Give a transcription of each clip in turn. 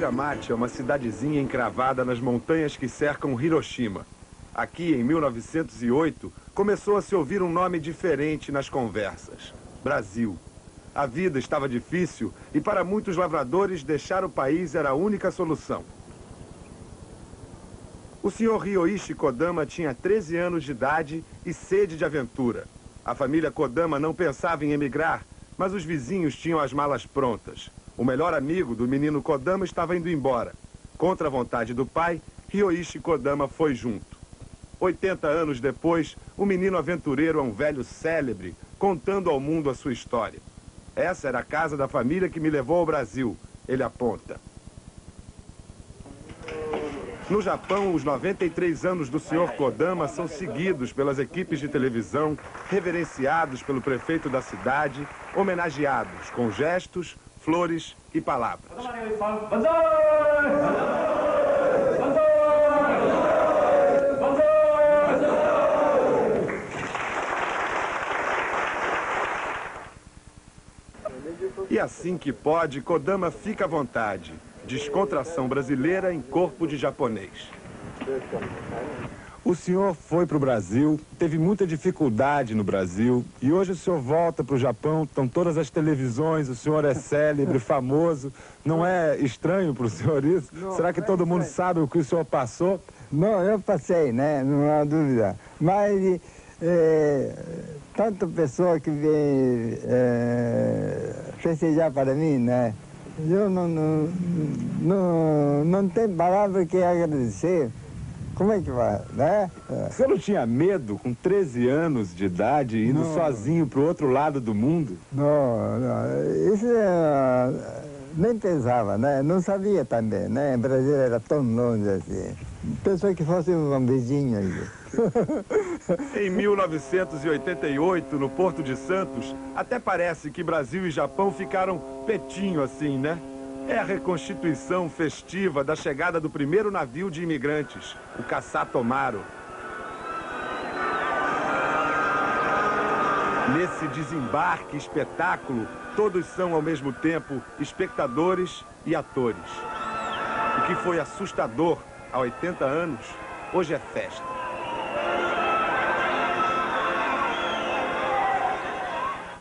Hiramachi é uma cidadezinha encravada nas montanhas que cercam Hiroshima. Aqui, em 1908, começou a se ouvir um nome diferente nas conversas: Brasil. A vida estava difícil e para muitos lavradores deixar o país era a única solução. O Sr. Ryoichi Kodama tinha 13 anos de idade e sede de aventura. A família Kodama não pensava em emigrar, mas os vizinhos tinham as malas prontas. O melhor amigo do menino Kodama estava indo embora. Contra a vontade do pai, Ryoichi Kodama foi junto. 80 anos depois, o menino aventureiro é um velho célebre, contando ao mundo a sua história. Essa era a casa da família que me levou ao Brasil, ele aponta. No Japão, os 93 anos do Sr. Kodama são seguidos pelas equipes de televisão, reverenciados pelo prefeito da cidade, homenageados com gestos, flores e palavras. E assim que pode, Kodama fica à vontade. Descontração brasileira em corpo de japonês. O senhor foi para o Brasil, teve muita dificuldade no Brasil, e hoje o senhor volta para o Japão, estão todas as televisões, o senhor é célebre, famoso. Não é estranho para o senhor isso? Não, será que todo mundo sabe o que o senhor passou? Não, eu passei, né? Não há dúvida. Mas tanta pessoa que vem festejar para mim, né? Eu não tenho palavra que agradecer. Como é que vai, né? O senhor não tinha medo, com 13 anos de idade, indo sozinho para o outro lado do mundo? Não, isso nem pensava, né? Não sabia também, né? O Brasil era tão longe assim. Pensou que fosse um vizinho aí. Em 1988, no Porto de Santos, até parece que Brasil e Japão ficaram petinho assim, né? É a reconstituição festiva da chegada do primeiro navio de imigrantes, o Kasatomaru. Nesse desembarque espetáculo, todos são ao mesmo tempo espectadores e atores. O que foi assustador há 80 anos, hoje é festa.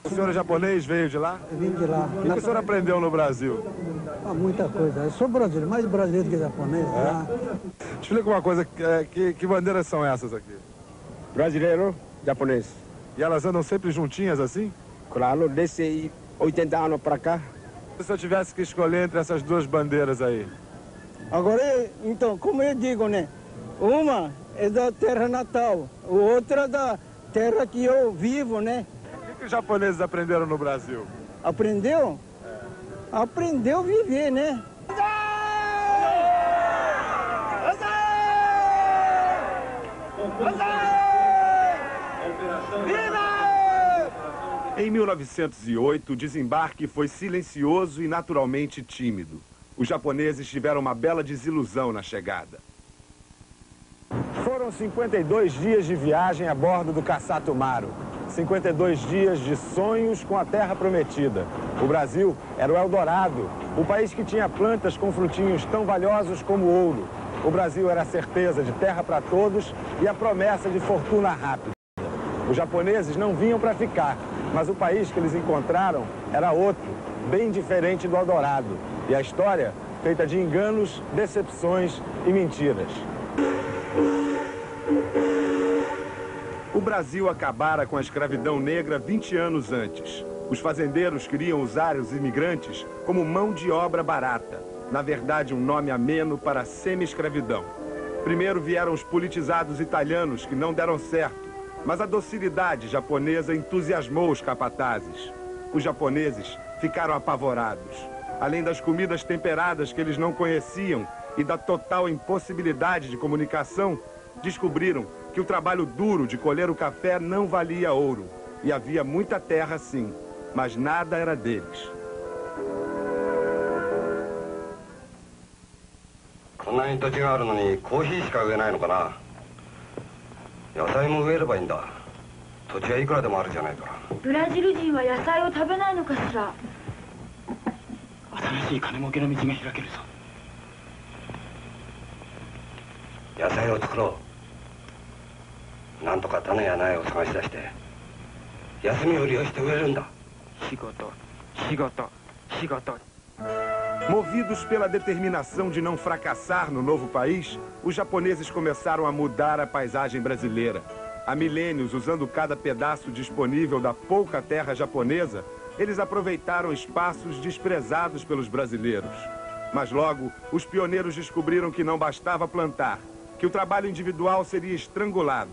O senhor é japonês, veio de lá? Eu vim de lá. O que o senhor aprendeu no Brasil? Muita coisa. Eu sou brasileiro, mais brasileiro que japonês. Né? Explica uma coisa, que bandeiras são essas aqui? Brasileiro, japonês. E elas andam sempre juntinhas assim? Claro, desde 80 anos para cá. Se o senhor tivesse que escolher entre essas duas bandeiras aí? Agora, então, como eu digo, né? Uma é da terra natal, a outra da terra que eu vivo, né? O que os japoneses aprenderam no Brasil? Aprendeu? Aprendeu a viver, né? Em 1908, o desembarque foi silencioso e naturalmente tímido. Os japoneses tiveram uma bela desilusão na chegada. Foram 52 dias de viagem a bordo do Kasatomaru. 52 dias de sonhos com a terra prometida. O Brasil era o Eldorado, o país que tinha plantas com frutinhos tão valiosos como o ouro. O Brasil era a certeza de terra para todos e a promessa de fortuna rápida. Os japoneses não vinham para ficar, mas o país que eles encontraram era outro, bem diferente do Eldorado. E a história feita de enganos, decepções e mentiras. O Brasil acabara com a escravidão negra 20 anos antes. Os fazendeiros queriam usar os imigrantes como mão de obra barata. Na verdade, um nome ameno para a semi-escravidão. Primeiro vieram os politizados italianos, que não deram certo. Mas a docilidade japonesa entusiasmou os capatazes. Os japoneses ficaram apavorados. Além das comidas temperadas que eles não conheciam e da total impossibilidade de comunicação, descobriram que o trabalho duro de colher o café não valia ouro. E havia muita terra, sim, mas nada era deles. 野菜を作ろう。なんとか種や苗を探し出して休みを利用して植えるんだ。仕事、仕事、仕事。Movidos pela determinação de não fracassar no novo país, os japoneses começaram a mudar a paisagem brasileira. Há milênios, usando cada pedaço disponível da pouca terra japonesa, eles aproveitaram espaços desprezados pelos brasileiros. Mas logo, os pioneiros descobriram que não bastava plantar, que o trabalho individual seria estrangulado.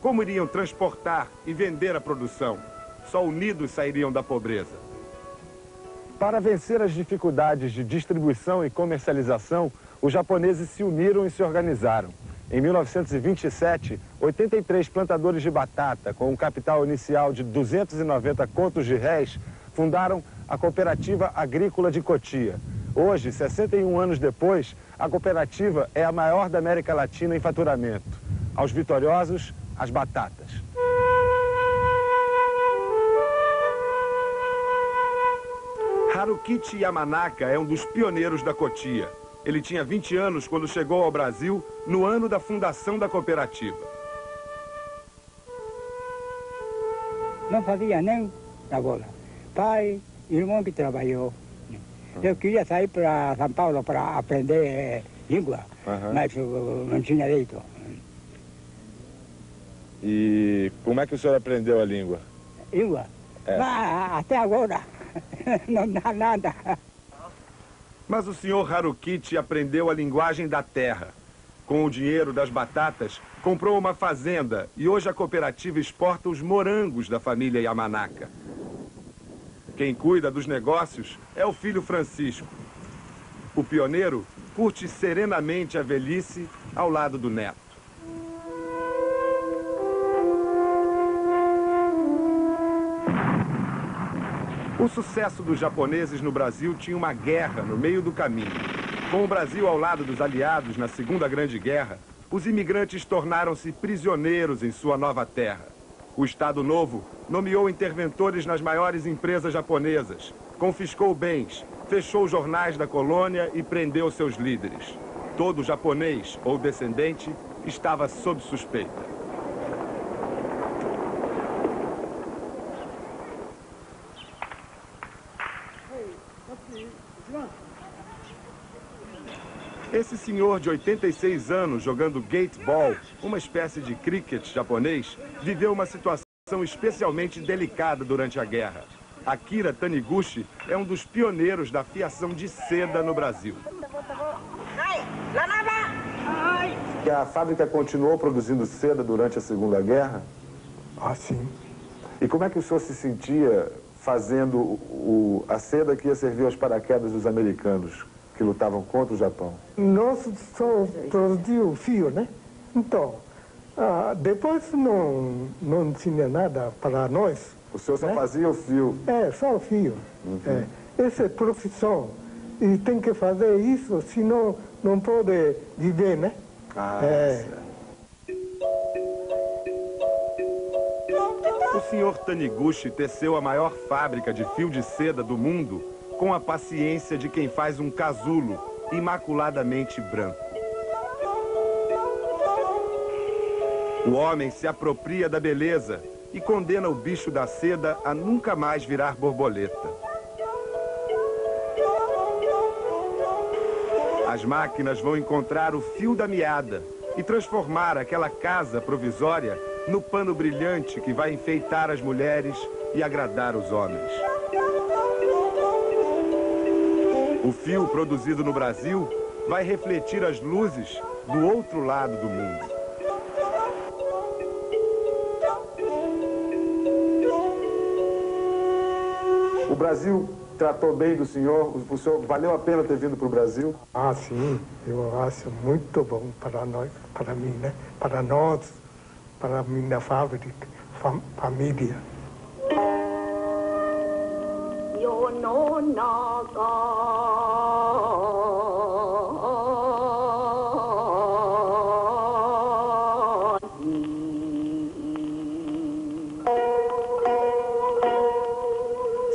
Como iriam transportar e vender a produção? Só unidos sairiam da pobreza. Para vencer as dificuldades de distribuição e comercialização, os japoneses se uniram e se organizaram. Em 1927, 83 plantadores de batata, com um capital inicial de 290 contos de réis, fundaram a Cooperativa Agrícola de Cotia. Hoje, 61 anos depois, a cooperativa é a maior da América Latina em faturamento. Aos vitoriosos, as batatas. Harukichi Yamanaka é um dos pioneiros da Cotia. Ele tinha 20 anos quando chegou ao Brasil, no ano da fundação da cooperativa. Não fazia nem trabalho. Pai, irmão que trabalhou. Eu queria sair para São Paulo para aprender língua, mas não tinha jeito. E como é que o senhor aprendeu a língua? Língua? Mas até agora não dá nada. Mas o senhor Harukichi aprendeu a linguagem da terra. Com o dinheiro das batatas, comprou uma fazenda e hoje a cooperativa exporta os morangos da família Yamanaka. Quem cuida dos negócios é o filho Francisco. O pioneiro curte serenamente a velhice ao lado do neto. O sucesso dos japoneses no Brasil tinha uma guerra no meio do caminho. Com o Brasil ao lado dos aliados na Segunda Grande Guerra, os imigrantes tornaram-se prisioneiros em sua nova terra. O Estado Novo nomeou interventores nas maiores empresas japonesas, confiscou bens, fechou jornais da colônia e prendeu seus líderes. Todo japonês ou descendente estava sob suspeita. Esse senhor de 86 anos jogando gateball, uma espécie de cricket japonês, viveu uma situação especialmente delicada durante a guerra. Akira Taniguchi é um dos pioneiros da fiação de seda no Brasil. E a fábrica continuou produzindo seda durante a Segunda Guerra? Ah, sim. E como é que o senhor se sentia fazendo a seda que ia servir aos paraquedas dos americanos que lutavam contra o Japão? Nós só produzimos fio, né? Então, depois não tinha nada para nós. O senhor só né? fazia o fio? É, só o fio. Essa é profissão. E tem que fazer isso, senão não pode viver, né? O senhor Taniguchi teceu a maior fábrica de fio de seda do mundo com a paciência de quem faz um casulo imaculadamente branco. O homem se apropria da beleza e condena o bicho da seda a nunca mais virar borboleta. As máquinas vão encontrar o fio da meada e transformar aquela casa provisória no pano brilhante que vai enfeitar as mulheres e agradar os homens. O fio produzido no Brasil vai refletir as luzes do outro lado do mundo. O Brasil tratou bem do senhor? O senhor valeu a pena ter vindo para o Brasil? Ah, sim. Eu acho muito bom para nós, para mim, né? Para nós, para a minha fábrica, família.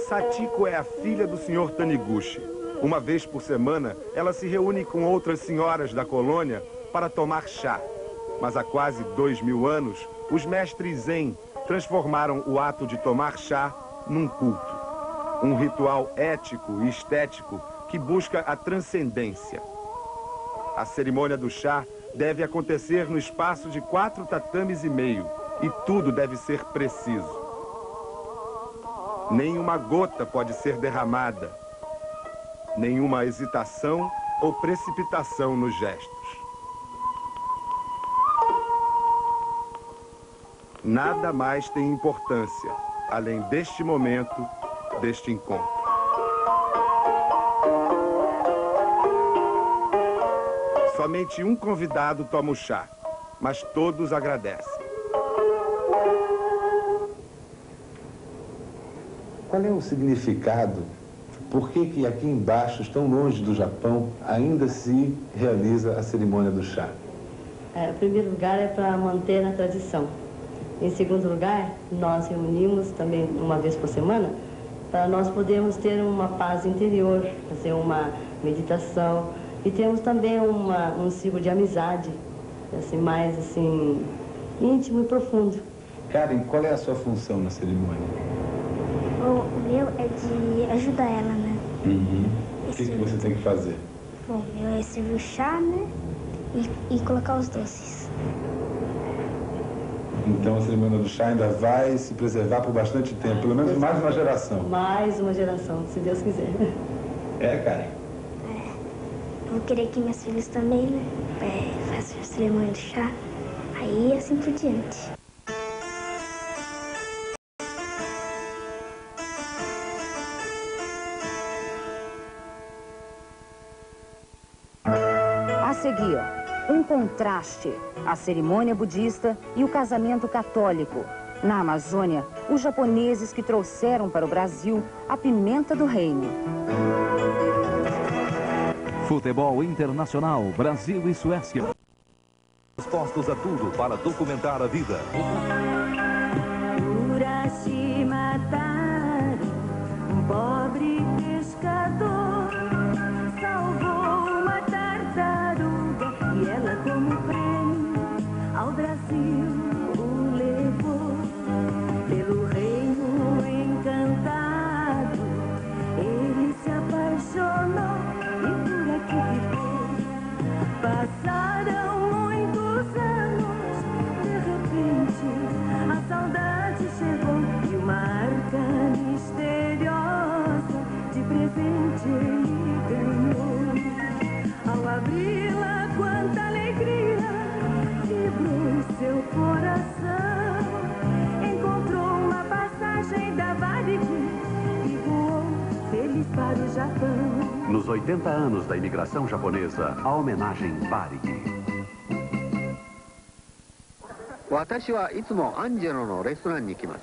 Satiko é a filha do senhor Taniguchi. Uma vez por semana, ela se reúne com outras senhoras da colônia para tomar chá. Mas há quase 2000 anos, os mestres Zen transformaram o ato de tomar chá num culto. Um ritual ético e estético que busca a transcendência. A cerimônia do chá deve acontecer no espaço de 4 tatames e meio e tudo deve ser preciso. Nenhuma gota pode ser derramada, nenhuma hesitação ou precipitação nos gestos. Nada mais tem importância, além deste momento, deste encontro. Somente um convidado toma o chá, mas todos agradecem. Qual é o significado? Por que aqui embaixo, tão longe do Japão, ainda se realiza a cerimônia do chá? Em primeiro lugar, é para manter a tradição. Em segundo lugar, nós reunimos também uma vez por semana para nós podermos ter uma paz interior, fazer uma meditação e temos também um ciclo de amizade, assim, mais assim, íntimo e profundo. Karen, qual é a sua função na cerimônia? O meu é de ajudar ela, né? O que você tem que fazer? Bom, o meu é servir o chá, né? E colocar os doces. Então a cerimônia do chá ainda vai se preservar por bastante tempo, pelo menos mais uma geração. Mais uma geração, se Deus quiser. É, Karen? É. Eu vou querer que meus filhos também, né? Façam a cerimônia do chá. Aí assim por diante. A seguir, um contraste, a cerimônia budista e o casamento católico. Na Amazônia, os japoneses que trouxeram para o Brasil a pimenta do reino. Futebol internacional, Brasil e Suécia. Dispostos a tudo para documentar a vida. Urashima Taro, um pobre pescador, salvou uma tartaruga e ela, como prêmio ao Brasil, o levou. Pelo reino encantado, ele se apaixonou e por aqui ficou. Passaram muitos anos, de repente a saudade chegou e uma arca misteriosa de presente ele ganhou. Ao abri-la, quanta alegria vibrou seu coração. Encontrou uma passagem da Varig e voou feliz para o Japão. Nos 80 anos da imigração japonesa, a homenagem Varig. 私はいつもアンジェロのレストランに行きます。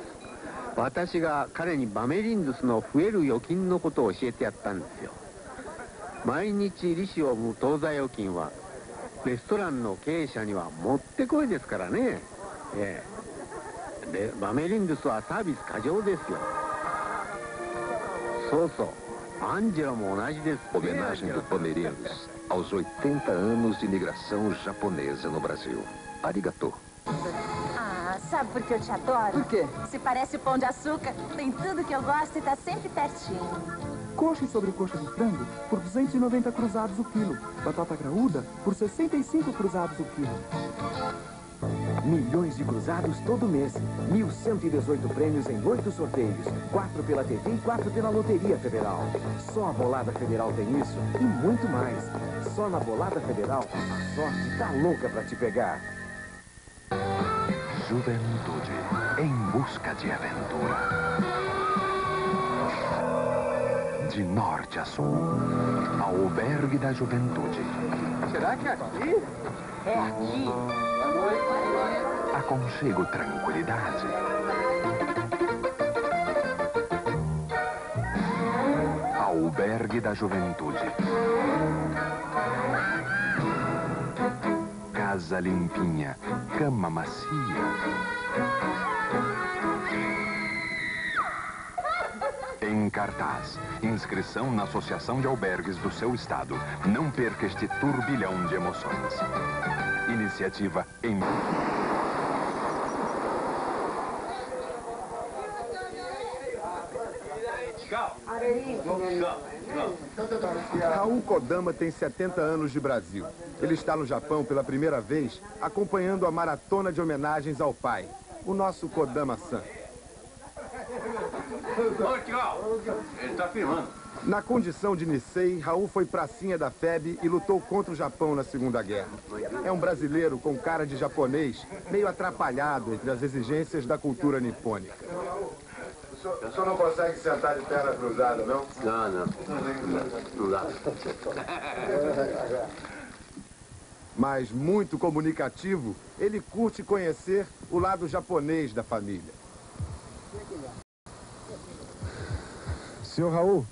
私が彼にバメリンドスの増える預金のことを教えてやったんですよ。毎日利子を生む当座預金はレストランの経営者にはもってこいですからね。でバメリンドスはサービス過剰ですよ。そうそう、アンジェロも同じです。 Homenagem do Bamerindos aos 80 anos de imigração japonesa no Brasil. Arigato. Ah, sabe por que eu te adoro? Por quê? Se parece pão de açúcar, tem tudo que eu gosto e tá sempre pertinho. Coxa e sobrecoxa de frango por 290 cruzados o quilo. Batata graúda por 65 cruzados o quilo. Milhões de cruzados todo mês. 1.118 prêmios em 8 sorteios. 4 pela TV e 4 pela Loteria Federal. Só a Bolada Federal tem isso e muito mais. Só na Bolada Federal, a sorte tá louca pra te pegar. Juventude em busca de aventura. De norte a sul, Albergue da Juventude. Será que é aqui? É aqui. Aconchego, tranquilidade. Albergue da Juventude. Casa limpinha, cama macia. Em cartaz, inscrição na Associação de Albergues do seu estado. Não perca este turbilhão de emoções. Iniciativa em... Raul Kodama tem 70 anos de Brasil. Ele está no Japão pela primeira vez, acompanhando a maratona de homenagens ao pai, o nosso Kodama-san. Ele está filmando. Na condição de Nisei, Raul foi pracinha da FEB e lutou contra o Japão na Segunda Guerra. É um brasileiro com cara de japonês, meio atrapalhado entre as exigências da cultura nipônica. O senhor não consegue sentar de perna cruzada, não? Não. Não dá. Mas muito comunicativo, ele curte conhecer o lado japonês da família. Senhor Raul,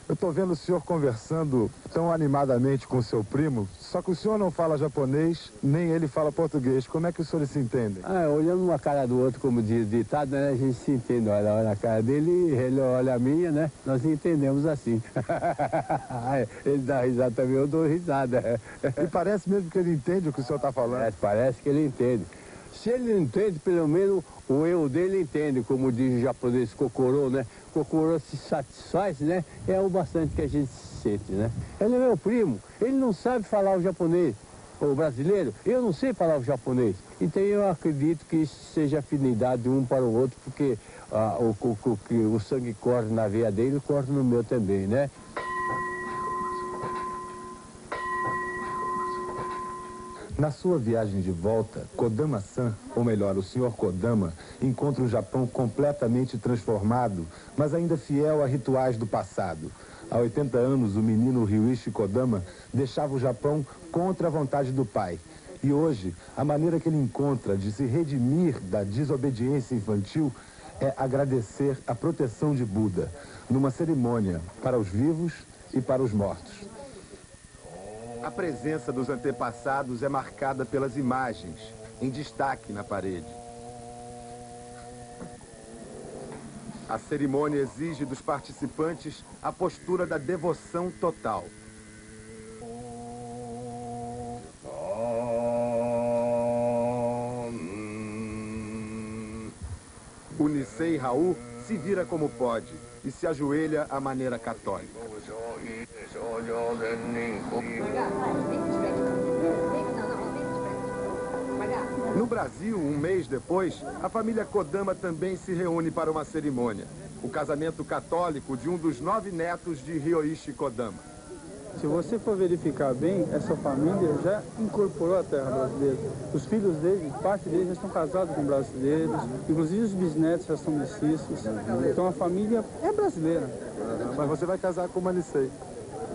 eu estou vendo o senhor conversando tão animadamente com o seu primo, só que o senhor não fala japonês, nem ele fala português. Como é que os senhores se entendem? Olhando uma cara do outro, como diz o ditado, né, a gente se entende. Olha a cara dele, ele olha a minha, né? Nós entendemos assim. Ele dá risada também, eu dou risada. E parece mesmo que ele entende o que o senhor está falando. Parece que ele entende. Se ele não entende, pelo menos o eu dele entende, como diz o japonês, kokoro, né? Kokoro se satisfaz, né? É o bastante que a gente sente, né? Ele é meu primo, ele não sabe falar o japonês, o brasileiro, eu não sei falar o japonês. Então eu acredito que isso seja afinidade de um para o outro, porque o sangue corre na veia dele, corre no meu também, né? Na sua viagem de volta, Kodama-san, ou melhor, o Sr. Kodama, encontra o Japão completamente transformado, mas ainda fiel a rituais do passado. Há 80 anos, o menino Ryuichi Kodama deixava o Japão contra a vontade do pai. E hoje, a maneira que ele encontra de se redimir da desobediência infantil é agradecer a proteção de Buda, numa cerimônia para os vivos e para os mortos. A presença dos antepassados é marcada pelas imagens, em destaque na parede. A cerimônia exige dos participantes a postura da devoção total. O Nisei Raul se vira como pode e se ajoelha à maneira católica. No Brasil, um mês depois, a família Kodama também se reúne para uma cerimônia. O casamento católico de um dos 9 netos de Ryuichi Kodama. Se você for verificar bem, essa família já incorporou a terra brasileira. Os filhos dele, parte deles já estão casados com brasileiros, inclusive os bisnetos já são mestiços. Então a família é brasileira. Mas você vai casar com uma Nisei.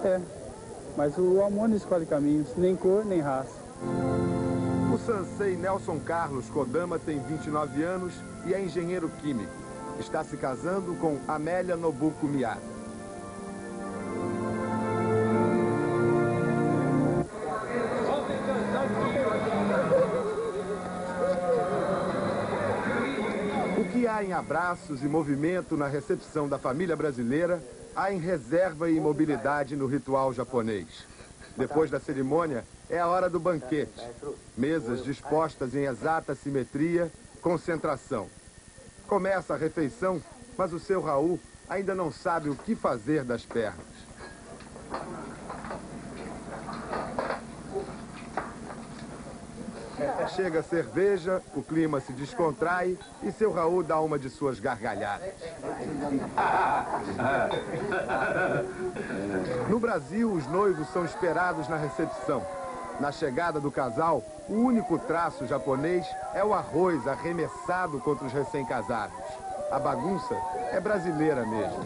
É, mas o amor não escolhe caminhos, nem cor, nem raça. O sansei Nelson Carlos Kodama tem 29 anos e é engenheiro químico. Está se casando com Amélia Nobuko Miyata. O que há em abraços e movimento na recepção da família brasileira, há em reserva e imobilidade no ritual japonês. Depois da cerimônia, é a hora do banquete. Mesas dispostas em exata simetria, concentração. Começa a refeição, mas o seu Raul ainda não sabe o que fazer das pernas. Chega a cerveja, o clima se descontrai e seu Raul dá uma de suas gargalhadas. No Brasil, os noivos são esperados na recepção. Na chegada do casal, o único traço japonês é o arroz arremessado contra os recém-casados. A bagunça é brasileira mesmo.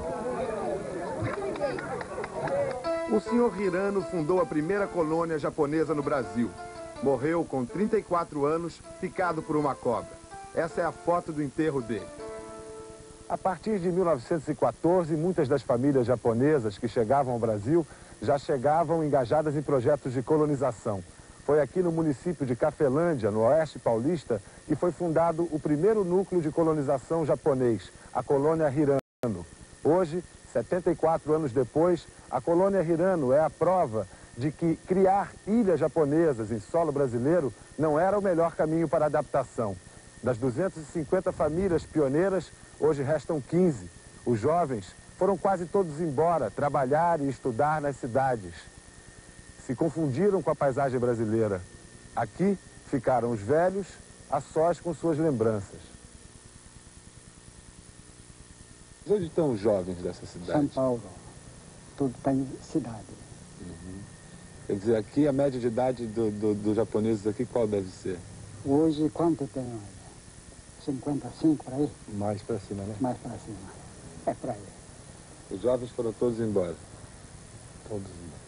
O Sr. Hirano fundou a primeira colônia japonesa no Brasil. Morreu com 34 anos, picado por uma cobra. Essa é a foto do enterro dele. A partir de 1914, muitas das famílias japonesas que chegavam ao Brasil já chegavam engajadas em projetos de colonização. Foi aqui no município de Cafelândia, no oeste paulista, que foi fundado o primeiro núcleo de colonização japonês, a colônia Hirano. Hoje, 74 anos depois, a colônia Hirano é a prova de que criar ilhas japonesas em solo brasileiro não era o melhor caminho para a adaptação. Das 250 famílias pioneiras, hoje restam 15. Os jovens foram quase todos embora, trabalhar e estudar nas cidades. Se confundiram com a paisagem brasileira. Aqui ficaram os velhos, a sós com suas lembranças. Onde estão os jovens dessa cidade? São Paulo. Tudo está em cidade. Quer dizer, aqui a média de idade dos japoneses aqui, qual deve ser? Hoje, quanto tem? 55 por aí? Mais para cima, né? Mais para cima. É por aí. Os jovens foram todos embora? Todos embora.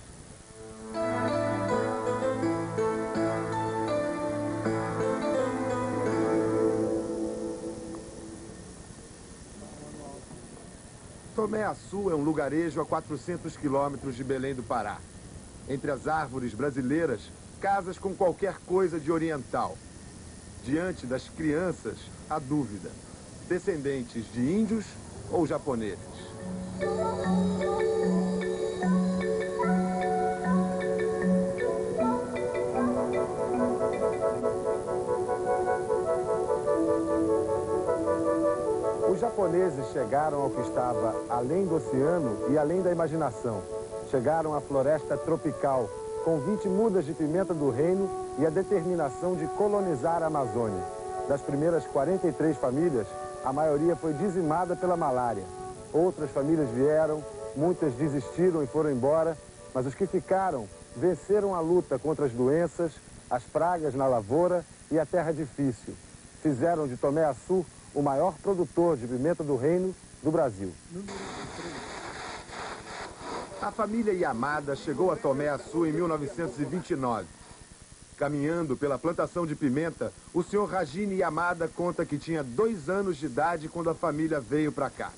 Tomé Açu é um lugarejo a 400 quilômetros de Belém do Pará. Entre as árvores brasileiras, casas com qualquer coisa de oriental. Diante das crianças, a dúvida: descendentes de índios ou japoneses? Os japoneses chegaram ao que estava além do oceano e além da imaginação. Chegaram à floresta tropical, com 20 mudas de pimenta do reino e a determinação de colonizar a Amazônia. Das primeiras 43 famílias, a maioria foi dizimada pela malária. Outras famílias vieram, muitas desistiram e foram embora, mas os que ficaram venceram a luta contra as doenças, as pragas na lavoura e a terra difícil. Fizeram de Tomé Açu o maior produtor de pimenta do reino do Brasil. A família Yamada chegou a Tomé Açu em 1929. Caminhando pela plantação de pimenta, o senhor Rajini Yamada conta que tinha 2 anos de idade quando a família veio para cá.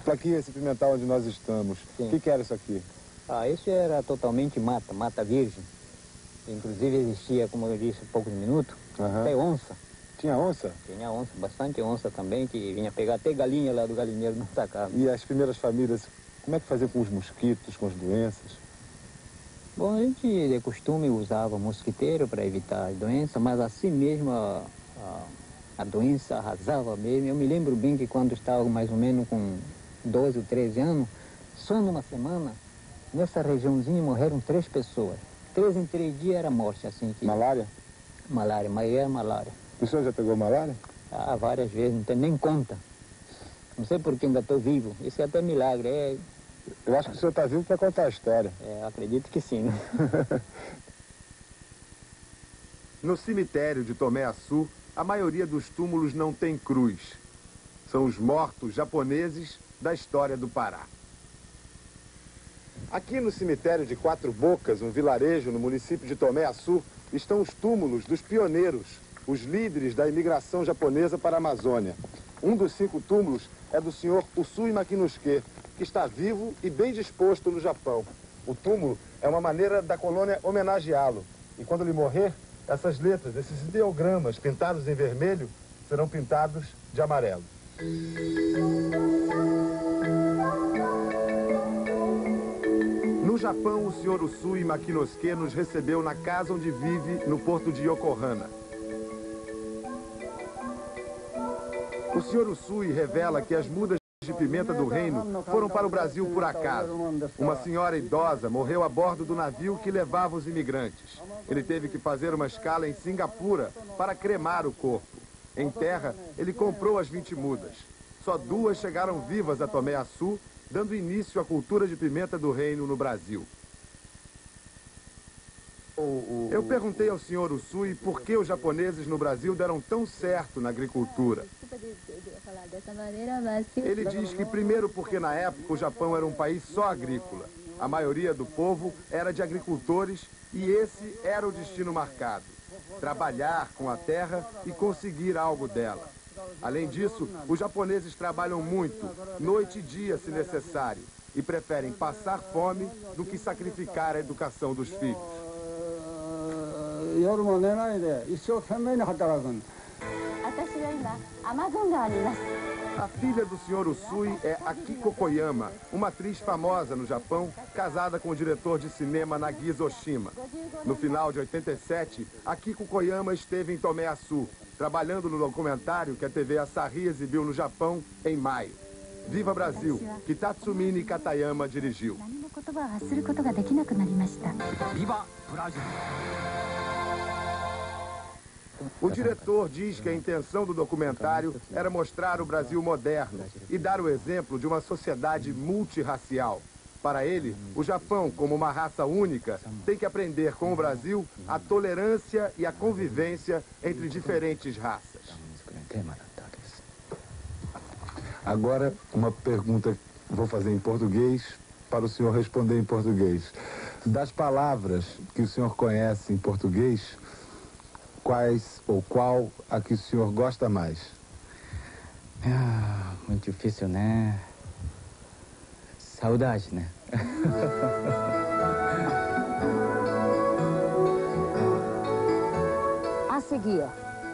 Aqui, esse pimental onde nós estamos, o que era isso aqui? Isso era totalmente mata virgem. Inclusive existia, como eu disse há poucos minutos, até onça. Tinha onça? Tinha onça, bastante onça também, que vinha pegar até galinha lá do galinheiro nossa casa. E as primeiras famílias, como é que fazia com os mosquitos, com as doenças? Bom, a gente de costume usava mosquiteiro para evitar as doenças, mas assim mesmo a doença arrasava mesmo. Eu me lembro bem que quando estava mais ou menos com 12 ou 13 anos, só numa semana, nessa regiãozinha morreram 3 pessoas. 3 em 3 dias era morte, assim. Que... Malária? Malária, mas era malária. O senhor já pegou malária? Várias vezes, não tem nem conta. Não sei por que ainda estou vivo. Isso é até milagre. Eu acho que o senhor está vivo para contar a história. Acredito que sim, né? No cemitério de Tomé Açu, a maioria dos túmulos não tem cruz. São os mortos japoneses da história do Pará. Aqui no cemitério de Quatro Bocas, um vilarejo no município de Tomé Açu, estão os túmulos dos pioneiros, os líderes da imigração japonesa para a Amazônia. Um dos 5 túmulos é do senhor Usui Makinosuke, que está vivo e bem disposto no Japão. O túmulo é uma maneira da colônia homenageá-lo. E quando ele morrer, essas letras, esses ideogramas pintados em vermelho, serão pintados de amarelo. No Japão, o senhor Usui Makinosuke nos recebeu na casa onde vive, no porto de Yokohama. O senhor Usui revela que as mudas de pimenta do reino foram para o Brasil por acaso. Uma senhora idosa morreu a bordo do navio que levava os imigrantes. Ele teve que fazer uma escala em Singapura para cremar o corpo. Em terra, ele comprou as 20 mudas. Só 2 chegaram vivas a Tomé Açu, dando início à cultura de pimenta do reino no Brasil. Eu perguntei ao senhor Usui por que os japoneses no Brasil deram tão certo na agricultura. Ele diz que primeiro porque na época o Japão era um país só agrícola. A maioria do povo era de agricultores e esse era o destino marcado. Trabalhar com a terra e conseguir algo dela. Além disso, os japoneses trabalham muito, noite e dia se necessário, e preferem passar fome do que sacrificar a educação dos filhos. A filha do Sr. Usui é Akiko Koyama, uma atriz famosa no Japão, casada com o diretor de cinema Nagisa Oshima. No final de 87, Akiko Koyama esteve em Tomé Açu, trabalhando no documentário que a TV Asahi exibiu no Japão em maio. Viva Brasil, que Tatsumini Katayama dirigiu. Viva Brasil! O diretor diz que a intenção do documentário era mostrar o Brasil moderno e dar o exemplo de uma sociedade multirracial. Para ele, o Japão, como uma raça única, tem que aprender com o Brasil a tolerância e a convivência entre diferentes raças. Agora, uma pergunta vou fazer em português para o senhor responder em português. Das palavras que o senhor conhece em português, quais ou qual a que o senhor gosta mais? Muito difícil, né? Saudade, né? A seguir,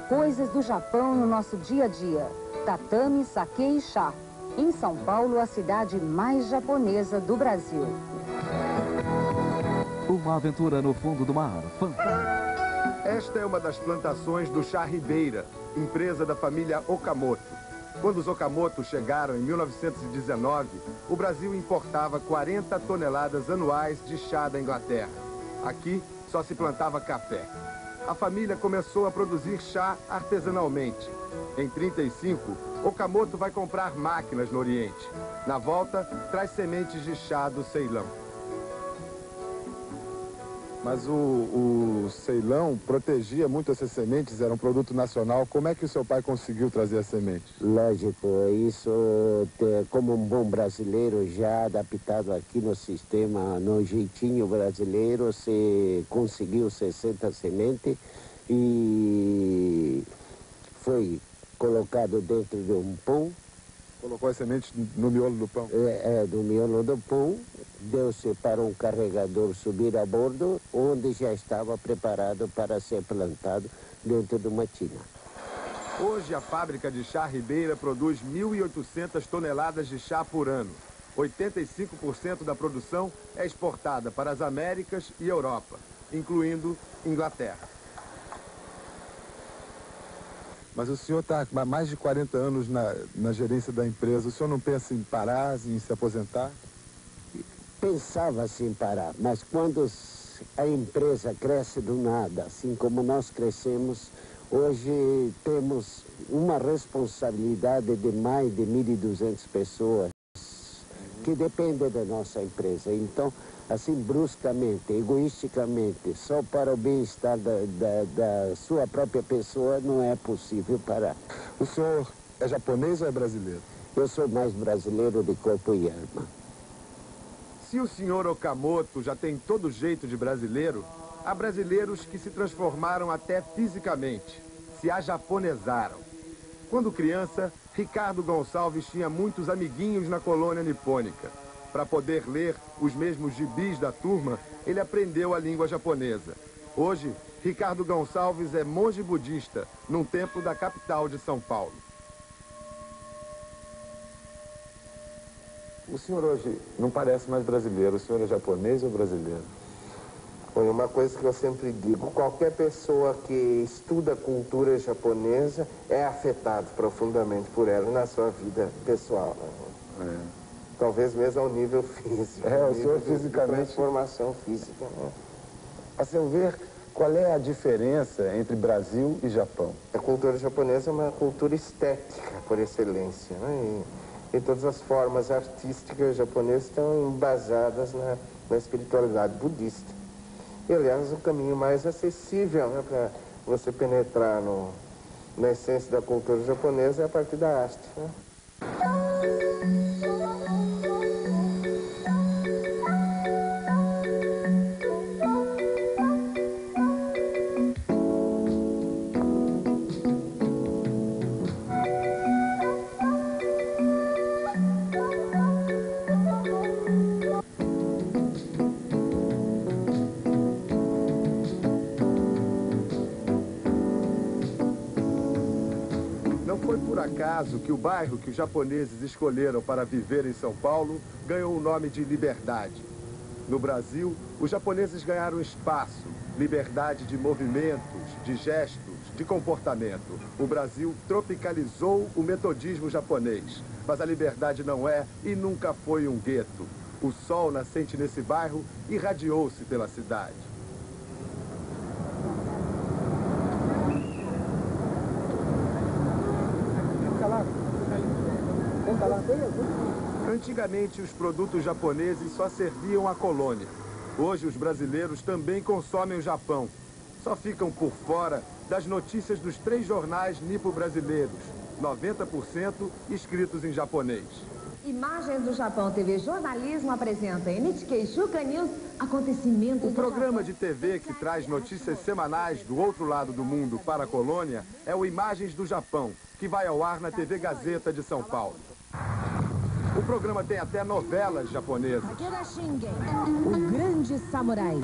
coisas do Japão no nosso dia a dia. Tatame, sake e chá. Em São Paulo, a cidade mais japonesa do Brasil. Uma aventura no fundo do mar. Fantástica. Esta é uma das plantações do chá Ribeira, empresa da família Okamoto. Quando os Okamoto chegaram em 1919, o Brasil importava 40 toneladas anuais de chá da Inglaterra. Aqui só se plantava café. A família começou a produzir chá artesanalmente. Em 1935, Okamoto vai comprar máquinas no Oriente. Na volta, traz sementes de chá do Ceilão. Mas o Ceilão protegia muito essas sementes, era um produto nacional. Como é que o seu pai conseguiu trazer as sementes? Lógico, isso como um bom brasileiro já adaptado aqui no sistema, no jeitinho brasileiro, se conseguiu 60 sementes e foi colocado dentro de um pão. Colocou as sementes no miolo do pão? No miolo do pão. Deu-se para um carregador subir a bordo, onde já estava preparado para ser plantado dentro de uma tina. Hoje, a fábrica de chá Ribeira produz 1.800 toneladas de chá por ano. 85% da produção é exportada para as Américas e Europa, incluindo Inglaterra. Mas o senhor está há mais de 40 anos na gerência da empresa. O senhor não pensa em parar, em se aposentar? Pensava assim parar, mas quando a empresa cresce do nada, assim como nós crescemos, hoje temos uma responsabilidade de mais de 1.200 pessoas que dependem da nossa empresa. Então, assim, bruscamente, egoisticamente, só para o bem-estar da sua própria pessoa, não é possível parar. O senhor é japonês ou é brasileiro? Eu sou mais brasileiro de corpo e alma. Se o senhor Okamoto já tem todo jeito de brasileiro, há brasileiros que se transformaram até fisicamente, se ajaponesaram. Quando criança, Ricardo Gonçalves tinha muitos amiguinhos na colônia nipônica. Para poder ler os mesmos gibis da turma, ele aprendeu a língua japonesa. Hoje, Ricardo Gonçalves é monge budista num templo da capital de São Paulo. O senhor hoje não parece mais brasileiro. O senhor é japonês ou brasileiro? Foi uma coisa que eu sempre digo. Qualquer pessoa que estuda a cultura japonesa é afetado profundamente por ela na sua vida pessoal. Talvez mesmo ao nível físico. O senhor fisicamente... transformação física. A seu ver, qual é a diferença entre Brasil e Japão? A cultura japonesa é uma cultura estética, por excelência, né? E todas as formas artísticas japonesas estão embasadas na espiritualidade budista. E, aliás, o caminho mais acessível, né, para você penetrar na essência da cultura japonesa é a partir da arte, né? por acaso que o bairro que os japoneses escolheram para viver em São Paulo ganhou o nome de Liberdade. No Brasil, os japoneses ganharam espaço, liberdade de movimentos, de gestos, de comportamento. O Brasil tropicalizou o metodismo japonês, mas a liberdade não é e nunca foi um gueto. O sol nascente nesse bairro irradiou-se pela cidade. Antigamente, os produtos japoneses só serviam à colônia. Hoje, os brasileiros também consomem o Japão. Só ficam por fora das notícias dos 3 jornais nipo-brasileiros, 90% escritos em japonês. Imagens do Japão TV Jornalismo apresenta em NHK Shukan News acontecimentos. O programa de TV que traz notícias semanais do outro lado do mundo para a colônia é o Imagens do Japão, que vai ao ar na TV Gazeta de São Paulo. O programa tem até novelas japonesas. Takeda Shingen, o grande samurai.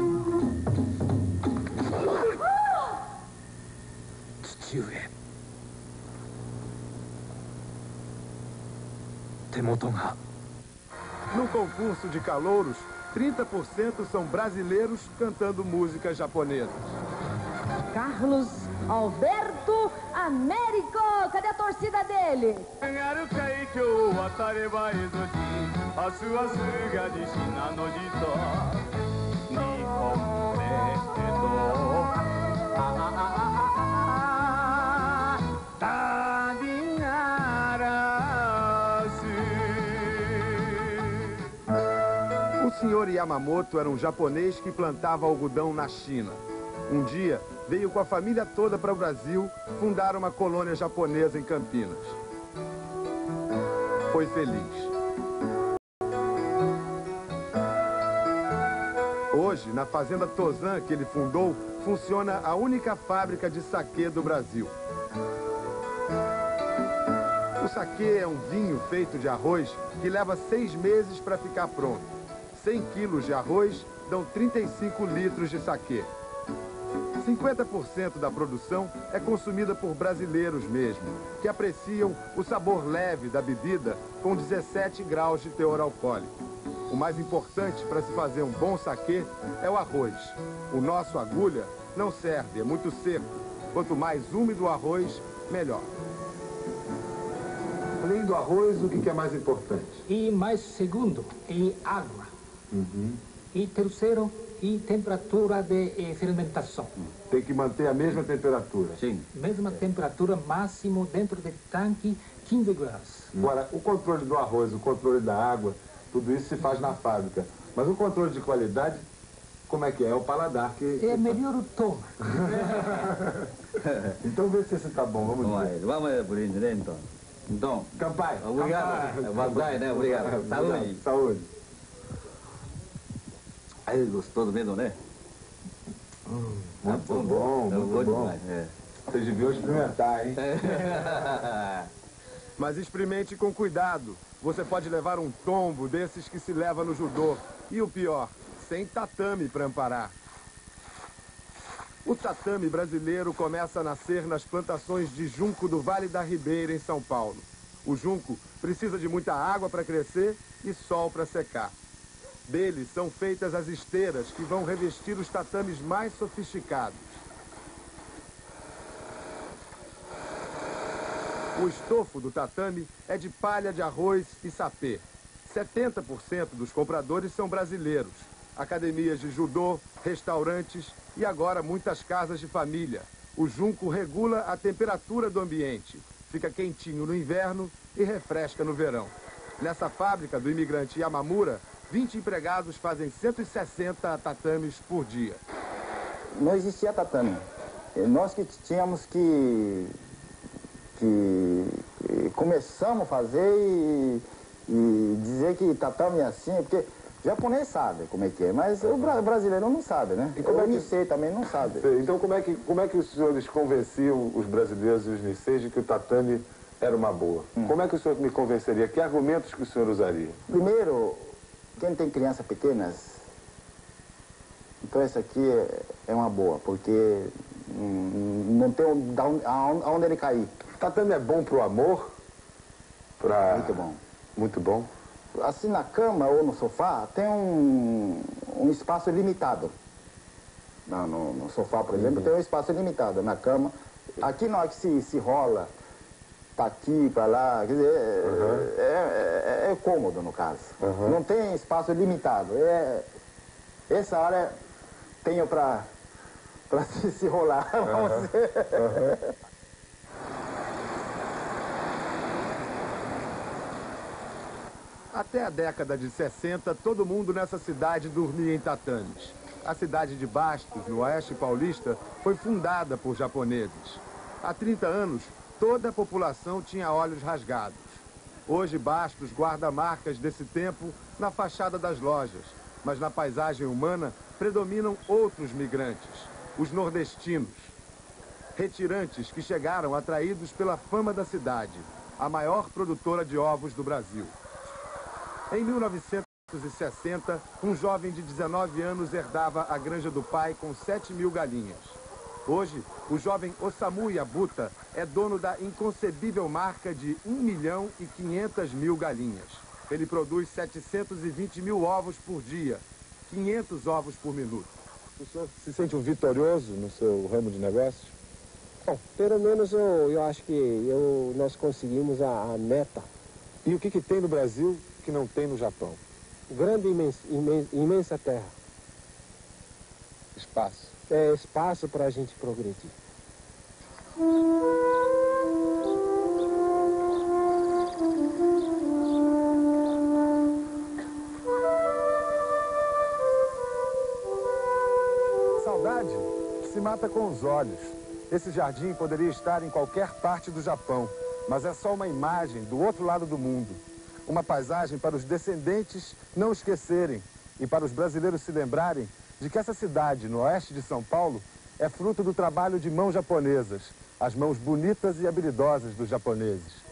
No concurso de calouros, 30% são brasileiros cantando músicas japonesas. Carlos Alberto Américo, cadê a torcida dele? O senhor Yamamoto era um japonês que plantava algodão na China. Um dia, veio com a família toda para o Brasil fundar uma colônia japonesa em Campinas. Foi feliz. Hoje, na fazenda Tozan que ele fundou, funciona a única fábrica de saquê do Brasil. O saquê é um vinho feito de arroz que leva 6 meses para ficar pronto. 100 quilos de arroz dão 35 litros de saquê. 50% da produção é consumida por brasileiros mesmo, que apreciam o sabor leve da bebida com 17 graus de teor alcoólico. O mais importante para se fazer um bom saquê é o arroz. O nosso agulha não serve, é muito seco. Quanto mais úmido o arroz, melhor. Além do arroz, o que é mais importante? E mais segundo, e água. E terceiro, e temperatura de fermentação. Tem que manter a mesma temperatura? Sim. Mesma temperatura, máximo dentro do tanque, 15 graus. Agora, o controle do arroz, o controle da água, tudo isso se faz na fábrica. Mas o controle de qualidade, como é que é? É o paladar que... É melhor o tom. Então vê se esse tá bom, vamos ver. Vamos brinde, né, então? Então, Campai. Obrigado. Vai, né? Obrigado. Saúde. Saúde. Aí, gostoso mesmo, né? Muito bom, muito bom. Demais, é. Vocês deviam experimentar, hein? Mas experimente com cuidado. Você pode levar um tombo desses que se leva no judô. E o pior, sem tatame para amparar. O tatame brasileiro começa a nascer nas plantações de junco do Vale da Ribeira, em São Paulo. O junco precisa de muita água para crescer e sol para secar. Deles são feitas as esteiras que vão revestir os tatames mais sofisticados. O estofo do tatame é de palha de arroz e sapê. 70% dos compradores são brasileiros. Academias de judô, restaurantes e agora muitas casas de família. O junco regula a temperatura do ambiente. Fica quentinho no inverno e refresca no verão. Nessa fábrica do imigrante Yamamura, 20 empregados fazem 160 tatames por dia. Não existia tatame. Nós que tínhamos que começamos a fazer e dizer que tatame é assim, porque o japonês sabe como é que é, mas o brasileiro não sabe, né? E o Nisei também não sabe. Então como é que os senhores convenciam os brasileiros e os Niseis de que o tatame era uma boa? Como é que o senhor me convenceria? Que argumentos que o senhor usaria? Primeiro, quem tem crianças pequenas, então essa aqui é uma boa, porque não tem aonde ele cair. Tatame é bom pro amor? Muito bom. Muito bom. Assim, na cama ou no sofá, tem um espaço limitado. No sofá, por exemplo, tem um espaço limitado. Na cama, aqui na hora que se rola, tá aqui, pra lá, quer dizer, é cômodo, no caso. Não tem espaço limitado. Essa hora tenho pra se rolar, vamos dizer. Até a década de 60, todo mundo nessa cidade dormia em tatames. A cidade de Bastos, no oeste paulista, foi fundada por japoneses. Há 30 anos, toda a população tinha olhos rasgados. Hoje, Bastos guarda marcas desse tempo na fachada das lojas, mas na paisagem humana predominam outros migrantes, os nordestinos. Retirantes que chegaram atraídos pela fama da cidade, a maior produtora de ovos do Brasil. Em 1960, um jovem de 19 anos herdava a granja do pai com 7.000 galinhas. Hoje, o jovem Osamu Yabuta é dono da inconcebível marca de 1.500.000 galinhas. Ele produz 720.000 ovos por dia, 500 ovos por minuto. O senhor se sente um vitorioso no seu ramo de negócio? Bom, pelo menos eu acho que nós conseguimos a meta. E o que tem no Brasil que não tem no Japão? Grande, imensa terra. Espaço. É espaço para a gente progredir. Saudade se mata com os olhos. Esse jardim poderia estar em qualquer parte do Japão, mas é só uma imagem do outro lado do mundo. Uma paisagem para os descendentes não esquecerem e para os brasileiros se lembrarem de que essa cidade, no oeste de São Paulo, é fruto do trabalho de mãos japonesas, as mãos bonitas e habilidosas dos japoneses.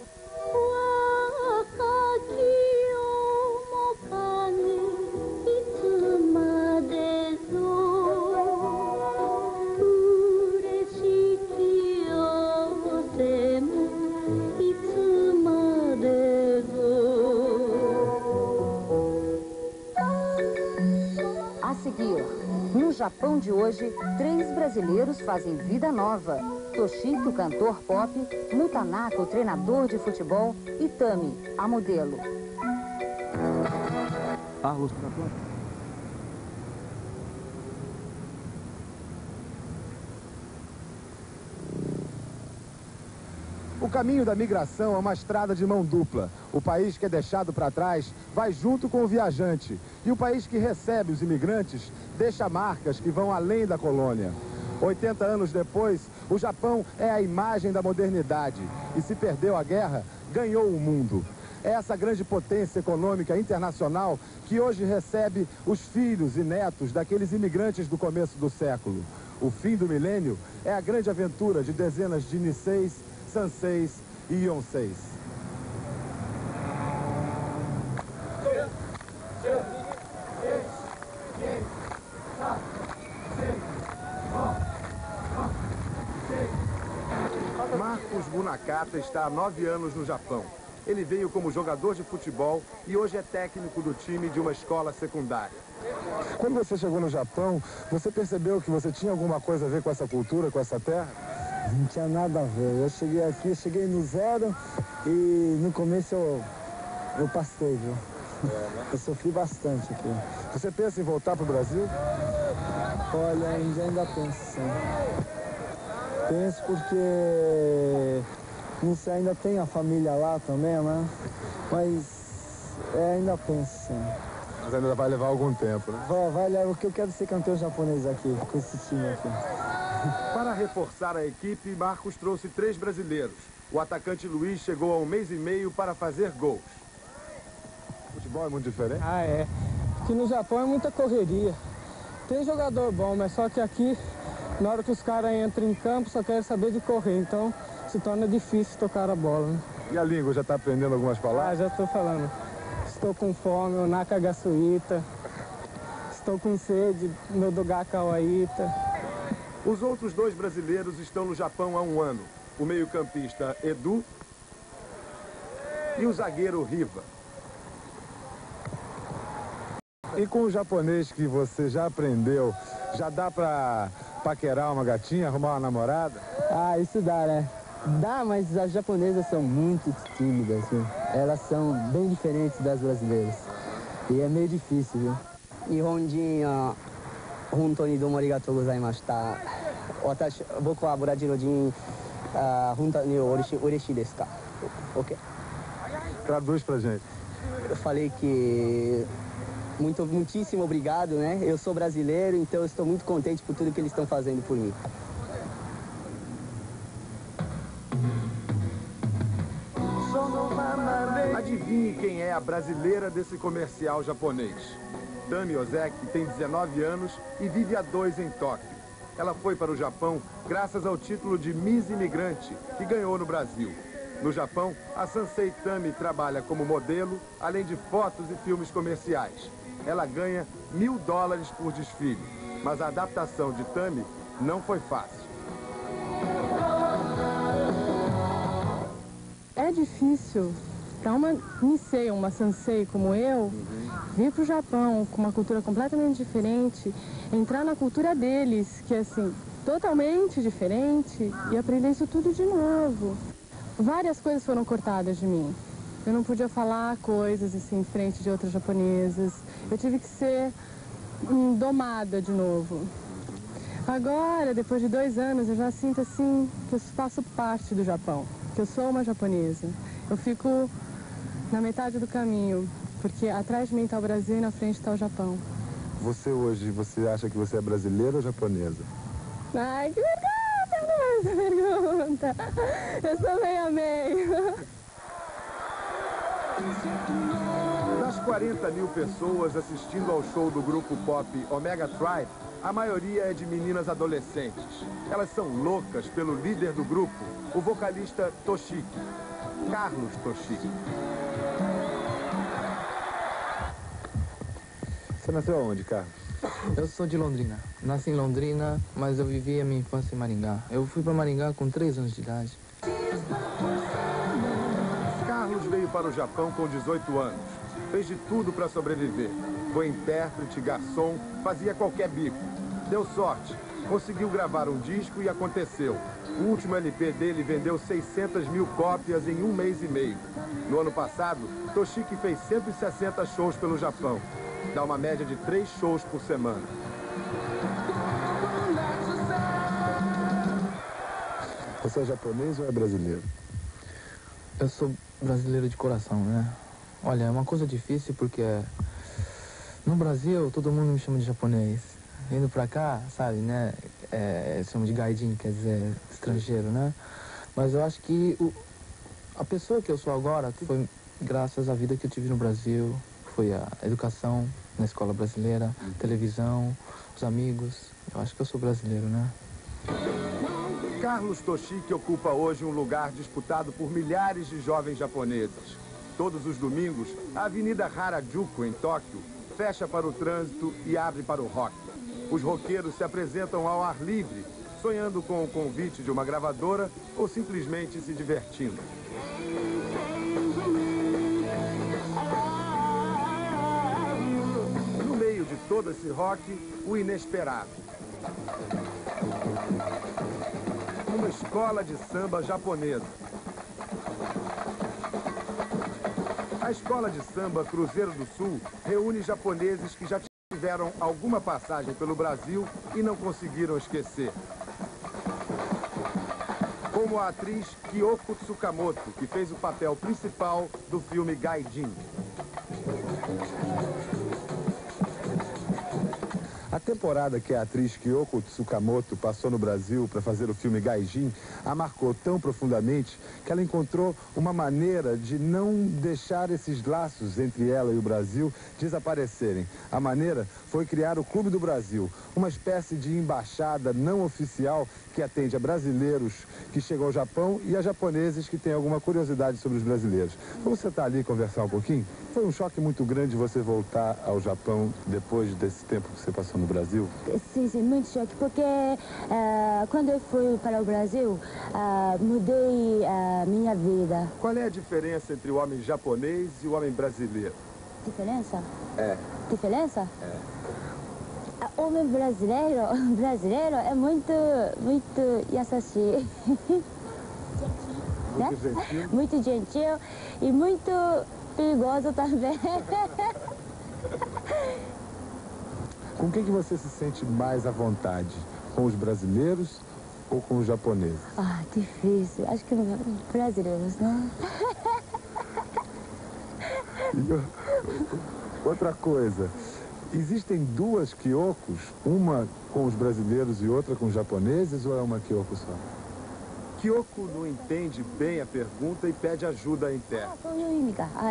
No Japão de hoje, 3 brasileiros fazem vida nova. Toshiki, cantor pop, Mutanaka, o treinador de futebol, e Tami, a modelo. O caminho da migração é uma estrada de mão dupla. O país que é deixado para trás vai junto com o viajante. E o país que recebe os imigrantes deixa marcas que vão além da colônia. 80 anos depois, o Japão é a imagem da modernidade. E se perdeu a guerra, ganhou o mundo. É essa grande potência econômica internacional que hoje recebe os filhos e netos daqueles imigrantes do começo do século. O fim do milênio é a grande aventura de dezenas de Niseis, Sanseis e Yonseis. Marcos Munakata está há 9 anos no Japão. Ele veio como jogador de futebol e hoje é técnico do time de uma escola secundária. Quando você chegou no Japão, você percebeu que você tinha alguma coisa a ver com essa cultura, com essa terra? Não tinha nada a ver. Eu cheguei aqui, cheguei no zero e no começo eu pastei, viu? Eu sofri bastante aqui. Você pensa em voltar para o Brasil? Olha, ainda penso, sim. Penso porque não sei, ainda tem a família lá também, né? Mas ainda penso, sim. Mas ainda vai levar algum tempo, né? Vai levar, porque eu quero ser campeão japonês aqui, com esse time aqui. Para reforçar a equipe, Marcos trouxe 3 brasileiros. O atacante Luiz chegou há 1 mês e meio para fazer gols. O futebol é muito diferente? Ah, é. Aqui no Japão é muita correria. Tem jogador bom, mas só que aqui, na hora que os caras entram em campo, só querem saber de correr. Então, se torna difícil tocar a bola, né? E a língua, já está aprendendo algumas palavras? Ah, já estou falando. Estou com fome, o Nakagasuita. Estou com sede, no Dogakawaita. Os outros 2 brasileiros estão no Japão há 1 ano. o meio-campista Edu e o zagueiro Riva. E com o japonês que você já aprendeu, já dá pra paquerar uma gatinha, arrumar uma namorada? Ah, isso dá, né? Dá, mas as japonesas são muito tímidas, viu? Elas são bem diferentes das brasileiras. E é meio difícil, viu? Nihonjin, hontou ni domo arigatou gozaimashita. Watashi, boku wa brasileirodin, hontou ni ureshii desu ka? Ok? Traduz pra gente. Eu falei que muitíssimo obrigado, né? Eu sou brasileiro, então eu estou muito contente por tudo que eles estão fazendo por mim. Adivinhe quem é a brasileira desse comercial japonês. Tami Ozeki tem 19 anos e vive há 2 em Tóquio. Ela foi para o Japão graças ao título de Miss Imigrante, que ganhou no Brasil. No Japão, a Sansei Tami trabalha como modelo, além de fotos e filmes comerciais. Ela ganha $1000 por desfile, mas a adaptação de Tami não foi fácil. É difícil para uma Nisei, uma Sansei como eu, vir para o Japão com uma cultura completamente diferente, entrar na cultura deles, que é assim, totalmente diferente, e aprender isso tudo de novo. Várias coisas foram cortadas de mim. Eu não podia falar coisas assim em frente de outras japonesas. Eu tive que ser domada de novo. Agora, depois de 2 anos, eu já sinto assim que eu faço parte do Japão, que eu sou uma japonesa. Eu fico na metade do caminho, porque atrás de mim está o Brasil e na frente está o Japão. Você hoje, você acha que você é brasileira ou japonesa? Ai, que pergunta, essa pergunta. Eu sou meio a meio. Das 40 mil pessoas assistindo ao show do grupo pop Omega Tribe, a maioria é de meninas adolescentes. Elas são loucas pelo líder do grupo, o vocalista Toshiki, Carlos Toshiki. Você nasceu aonde, Carlos? Eu sou de Londrina. Nasci em Londrina, mas eu vivi a minha infância em Maringá. Eu fui para Maringá com 3 anos de idade. Carlos veio para o Japão com 18 anos. Fez de tudo para sobreviver. Foi intérprete, garçom, fazia qualquer bico. Deu sorte. Conseguiu gravar um disco e aconteceu. O último LP dele vendeu 600 mil cópias em 1 mês e meio. No ano passado, Toshiki fez 160 shows pelo Japão. Dá uma média de 3 shows por semana. Você é japonês ou é brasileiro? Eu sou brasileiro de coração, né? Olha, é uma coisa difícil porque no Brasil todo mundo me chama de japonês. Indo pra cá, sabe, né? Chama de gaijin, quer dizer, estrangeiro, né? Mas eu acho que a pessoa que eu sou agora foi graças à vida que eu tive no Brasil. Foi a educação na escola brasileira, televisão, os amigos. Eu acho que eu sou brasileiro, né? Carlos Toshiki ocupa hoje um lugar disputado por milhares de jovens japoneses. Todos os domingos, a Avenida Harajuku, em Tóquio, fecha para o trânsito e abre para o rock. Os roqueiros se apresentam ao ar livre, sonhando com o convite de uma gravadora ou simplesmente se divertindo. No meio de todo esse rock, o inesperado. Uma escola de samba japonesa. A escola de samba Cruzeiro do Sul reúne japoneses que já tiveram alguma passagem pelo Brasil e não conseguiram esquecer. Como a atriz Kyoko Tsukamoto, que fez o papel principal do filme Gaijin. A temporada que a atriz Kyoko Tsukamoto passou no Brasil para fazer o filme Gaijin a marcou tão profundamente que ela encontrou uma maneira de não deixar esses laços entre ela e o Brasil desaparecerem. A maneira foi criar o Clube do Brasil, uma espécie de embaixada não oficial que atende a brasileiros que chegam ao Japão e a japoneses que têm alguma curiosidade sobre os brasileiros. Vamos sentar ali e conversar um pouquinho? Foi um choque muito grande você voltar ao Japão depois desse tempo que você passou no Brasil. Brasil? Sim, sim, muito choque, porque quando eu fui para o Brasil, mudei a minha vida. Qual é a diferença entre o homem japonês e o homem brasileiro? Diferença? É. Diferença? É. O homem brasileiro é muito yasashi. Muito gentil. Muito gentil e muito perigoso também. Com quem que você se sente mais à vontade? Com os brasileiros ou com os japoneses? Difícil. Acho que brasileiros, né? Outra coisa, existem duas Kyokos, uma com os brasileiros e outra com os japoneses, ou é uma Kyoko só? Kyoko não entende bem a pergunta e pede ajuda interna.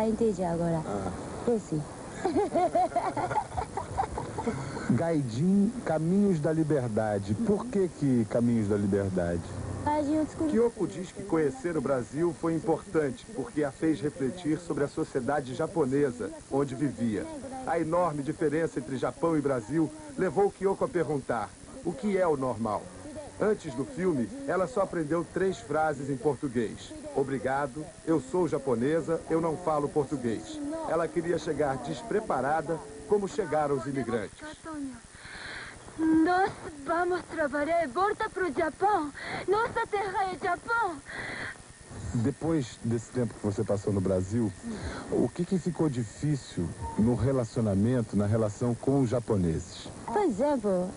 Entendi agora. Esse. Gaidin, Caminhos da Liberdade. Por que Caminhos da Liberdade? Kyoko diz que conhecer o Brasil foi importante, porque a fez refletir sobre a sociedade japonesa, onde vivia. A enorme diferença entre Japão e Brasil levou Kyoko a perguntar: o que é o normal? Antes do filme, ela só aprendeu 3 frases em português. Obrigado, eu sou japonesa, eu não falo português. Ela queria chegar despreparada, como chegaram os imigrantes. Nós vamos trabalhar e volta para o Japão. Nossa terra é Japão. Depois desse tempo que você passou no Brasil, o que ficou difícil no relacionamento, na relação com os japoneses? Por exemplo,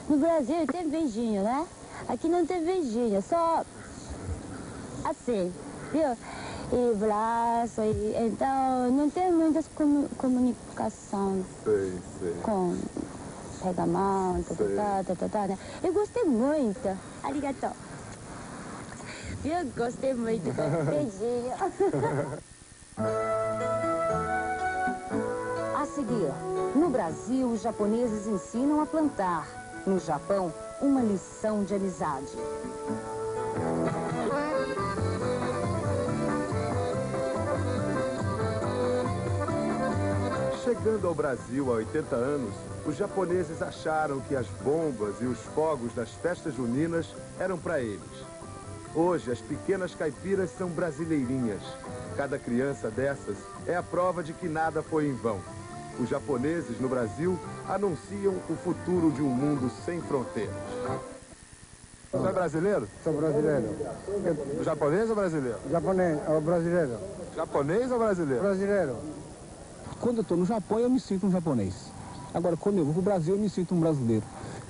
no Brasil tem beijinho, né? Aqui não tem beijinho, só assim, viu? E braço, então não tem muitas comunicação com pega a mão, né? Eu gostei muito, arigatou. Eu gostei muito, beijinho. A seguir, no Brasil, os japoneses ensinam a plantar. No Japão, uma lição de amizade. Chegando ao Brasil há 80 anos, os japoneses acharam que as bombas e os fogos das festas juninas eram para eles. Hoje, as pequenas caipiras são brasileirinhas. Cada criança dessas é a prova de que nada foi em vão. Os japoneses no Brasil anunciam o futuro de um mundo sem fronteiras. Você é brasileiro? Sou brasileiro. Japonês ou brasileiro? Japonês, ou brasileiro. Japonês ou brasileiro? Brasileiro. Quando eu estou no Japão, eu me sinto um japonês. Agora, quando eu vou para o Brasil, eu me sinto um brasileiro.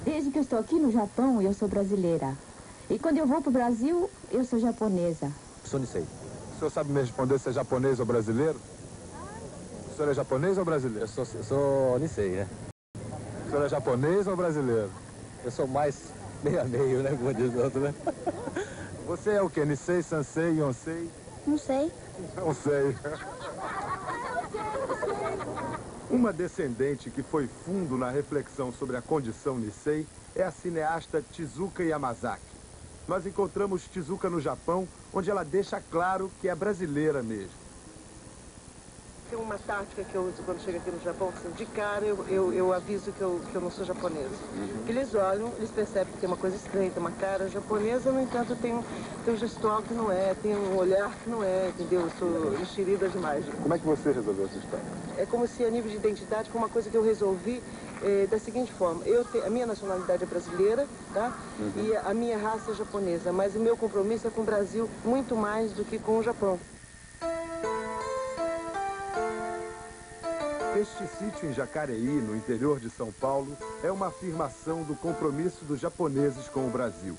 Desde que eu estou aqui no Japão, eu sou brasileira. E quando eu vou para o Brasil, eu sou japonesa. Sou Nisei. O senhor sabe me responder se é japonês ou brasileiro? O senhor é japonês ou brasileiro? Eu sou Nisei, né? O senhor é japonês ou brasileiro? Eu sou mais meio a meio, né? Como diz o outro, né? Você é o quê? Nisei, Sansei, Yonsei? Não sei. Não sei. Uma descendente que foi fundo na reflexão sobre a condição Nisei é a cineasta Tezuka Yamazaki. Nós encontramos Tezuka no Japão, onde ela deixa claro que é brasileira mesmo. Tem uma tática que eu uso quando chego aqui no Japão, assim, de cara eu aviso que eu não sou japonesa. Eles olham, eles percebem que tem uma coisa estranha, tem uma cara japonesa, no entanto tem um gestual que não é, tem um olhar que não é, entendeu? Eu sou enxerida demais. Como é que você resolveu essa história? É como se a nível de identidade foi uma coisa que eu resolvi da seguinte forma: a minha nacionalidade é brasileira, tá? E a minha raça é japonesa, mas o meu compromisso é com o Brasil muito mais do que com o Japão. Este sítio em Jacareí, no interior de São Paulo, é uma afirmação do compromisso dos japoneses com o Brasil.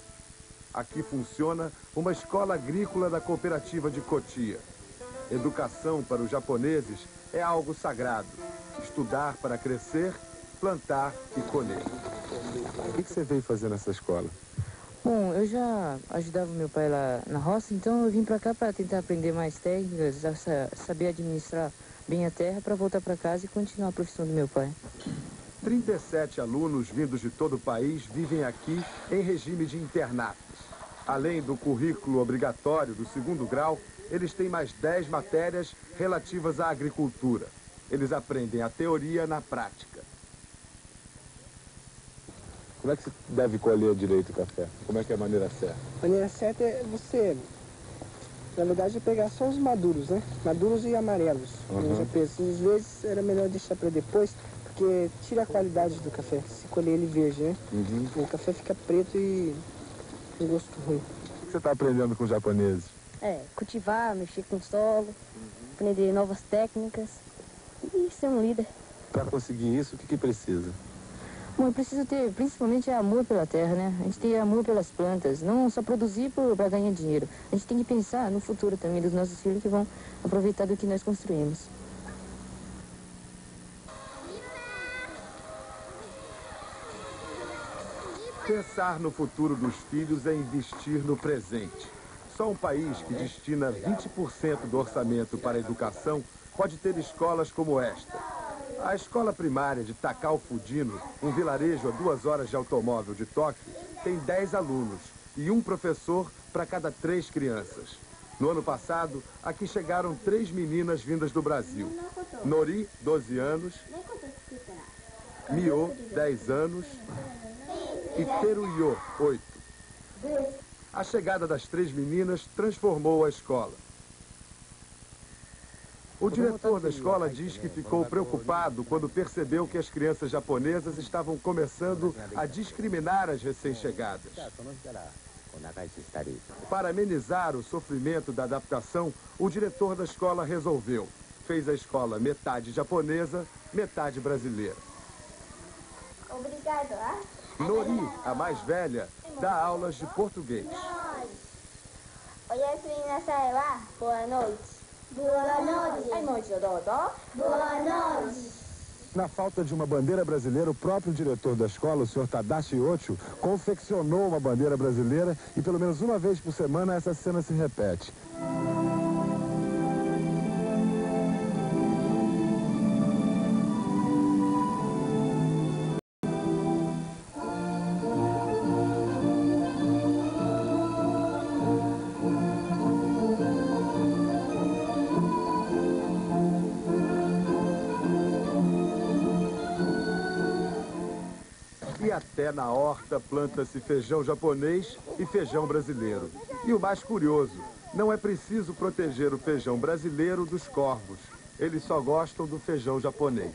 Aqui funciona uma escola agrícola da cooperativa de Cotia. Educação para os japoneses é algo sagrado. Estudar para crescer, plantar e colher. O que você veio fazer nessa escola? Bom, eu já ajudava meu pai lá na roça, então eu vim para cá para tentar aprender mais técnicas, saber administrar bem a terra para voltar para casa e continuar a profissão do meu pai. 37 alunos vindos de todo o país vivem aqui em regime de internato. Além do currículo obrigatório do 2º grau, eles têm mais 10 matérias relativas à agricultura. Eles aprendem a teoria na prática. Como é que se deve colher direito o café? Como é que é a maneira certa? A maneira certa é você, na verdade, é pegar só os maduros, né? Maduros e amarelos. Eu já penso, às vezes era melhor deixar para depois, porque tira a qualidade do café, se colher ele verde, né? O café fica preto e com gosto ruim. O que você está aprendendo com os japoneses? Cultivar, mexer com o solo, aprender novas técnicas e ser um líder. Para conseguir isso, o que precisa? Bom, eu preciso ter, principalmente, amor pela terra, né? A gente tem amor pelas plantas, não só produzir para ganhar dinheiro. A gente tem que pensar no futuro também dos nossos filhos que vão aproveitar do que nós construímos. Pensar no futuro dos filhos é investir no presente. Só um país que destina 20% do orçamento para a educação pode ter escolas como esta. A escola primária de Takao Fujino, um vilarejo a 2 horas de automóvel de Tóquio, tem 10 alunos e um professor para cada 3 crianças. No ano passado, aqui chegaram 3 meninas vindas do Brasil. Nori, 12 anos, Mio, 10 anos e Teruyo, 8. A chegada das 3 meninas transformou a escola. O diretor da escola diz que ficou preocupado quando percebeu que as crianças japonesas estavam começando a discriminar as recém-chegadas. Para amenizar o sofrimento da adaptação, o diretor da escola resolveu. Fez a escola metade japonesa, metade brasileira. Obrigado. Nori, a mais velha, dá aulas de português. Boa noite. Boa noite. Boa noite. Na falta de uma bandeira brasileira, o próprio diretor da escola, o Sr. Tadashi Ocho, confeccionou uma bandeira brasileira e pelo menos uma vez por semana essa cena se repete. E até na horta planta-se feijão japonês e feijão brasileiro. E o mais curioso, não é preciso proteger o feijão brasileiro dos corvos. Eles só gostam do feijão japonês.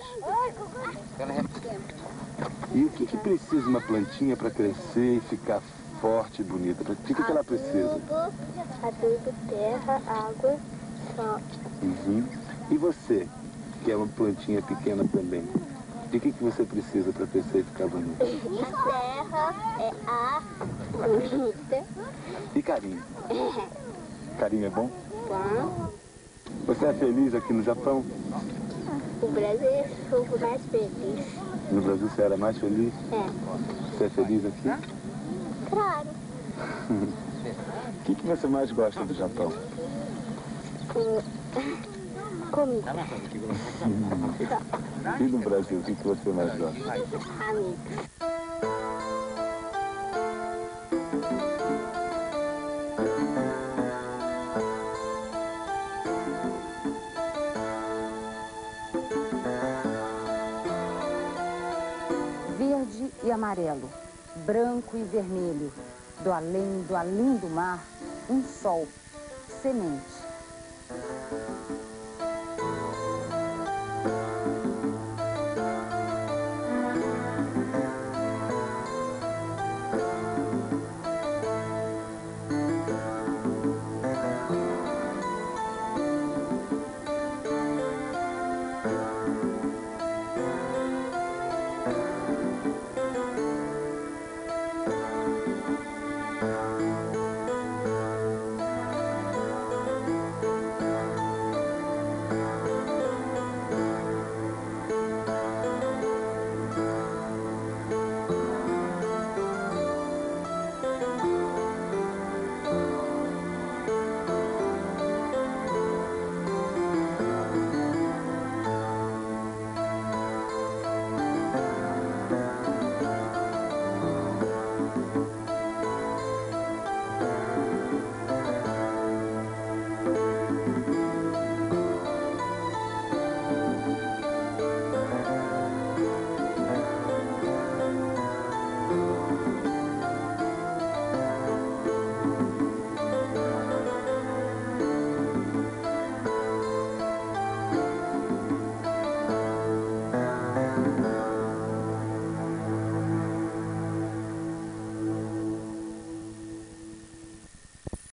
E o que precisa uma plantinha para crescer e ficar forte e bonita? O que ela precisa? Adubo, terra, água, sol. E você, que é uma plantinha pequena também? De que você precisa para crescer e ficar bonito? Terra, ar, comida. E carinho? Carinho é bom? Bom. Você é feliz aqui no Japão? O Brasil é o povo mais feliz. No Brasil você era mais feliz? Você é feliz aqui? Claro. O que você mais gosta do Japão? Comida. E no Brasil, o que você mais gosta? Amigos. Verde e amarelo, branco e vermelho, do além do mar, um sol, semente.